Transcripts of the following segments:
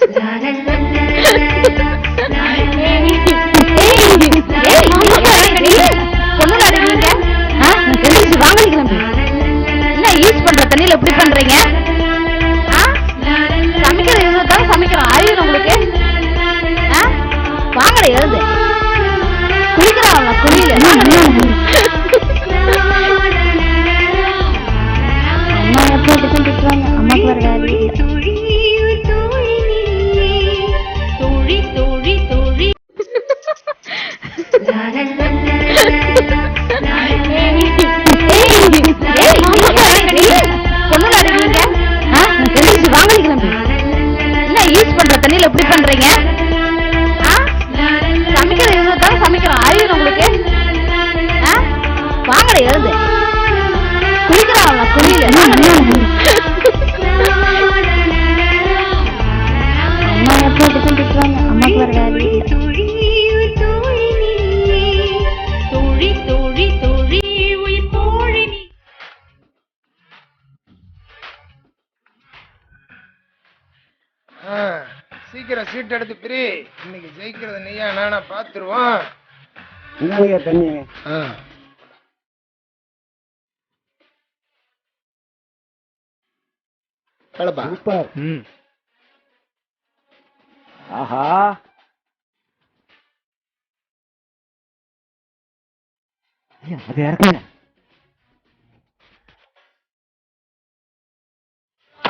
என்ன யூஸ் பண்ற தண்ணியில எப்படி பண்றீங்க? சமைக்கிற இவ்வளவுதான் சமைக்கிறோம், அறிவு உங்களுக்கு? வாங்கட எழுது குளிக்கிறாங்க குளியில. அம்மா எப்போ திட்டுறாங்க, அம்மாக்கு வர வேலை. என்ன யூஸ் பண்ற தண்ணியில எப்படி பண்றீங்க? சமைக்கிற இவ்வளவுதான் சமைக்கிறோம், அறிவு உங்களுக்கு? வாங்கட எழுது குளிக்கிறாங்க குளியில. அம்மா எப்போ திட்டுறாங்க, அம்மாக்கு வர வேலை. சீக்கிரம் சீட் எடுத்து பிரி, இன்னைக்கு ஜெயிக்கிறது நீயா நானா பாத்துருவோம். தண்ணி சூப்பர். ஆஹா அது இறக்குங்க.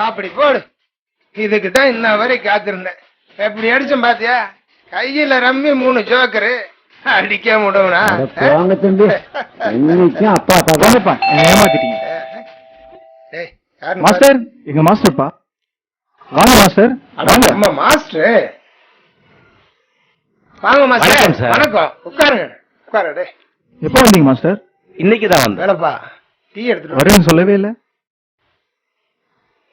அப்படி போடு. இதுக்குதான் இன்ன வரை காத்திருந்தேன். எப்படி அடிச்சோம் பாத்தியா? கையில ரம்மி 3 ஜோக்கரு அடிக்க முடியும்னா? அப்பா தகவப்பா ஏமாத்திட்டீங்க. மாஸ்டர் எங்க மாஸ்டர்ப்பா. வாங்க மாஸ்டர். நம்ம மாஸ்டர் வாங்க மாஸ்டர். வணக்கம். உட்காருங்க உட்காரு. எப்போ வந்தீங்க மாஸ்டர்? இன்னைக்குதான் வந்தேன். வேலைப்பா டீ எடுத்துட்டு வரேன்னு சொல்லவே இல்லை.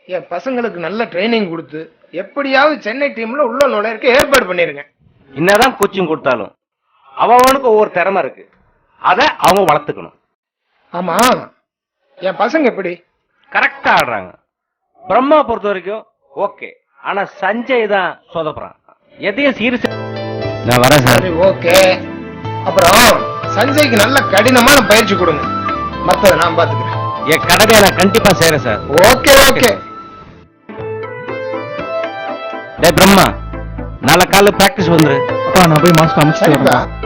என் பசங்களுக்கு நல்ல ட்ரைனிங் கொடுத்து எப்படியாவது சென்னை டீம்ல உள்ள நுழையறதுக்கு ஏற்பாடு பண்ணிருங்க. என்னதான் கோச்சிங் கொடுத்தாலும் அவனுக்கு ஒவ்வொரு திறமை இருக்கு, அத அவங்க வளர்த்துக்கணும். ஆமா, என் பசங்க எப்படி? கரெக்டா ஆடுறாங்க. பிரம்மா பொறுத்த வரைக்கும் ஓகே, ஆனா சஞ்சய் தான் சொதப்புறான். எதையும் சீரியஸ். நான் வரேன் சார். ஓகே, அப்புறம் சஞ்சய்க்கு நல்ல கடினமான பயிற்சி கொடுங்க. மத்தத நான் பாத்துக்கிறேன். என் கடமையை நான் கண்டிப்பா செய்யறேன் சார். Okay okay. டே பிரம்மா, நாளை காலைல பிராக்டிஸ் வந்துரு. அப்பா நான் போய் மாஸ்டர் அமைச்சிட்டு வரேன்.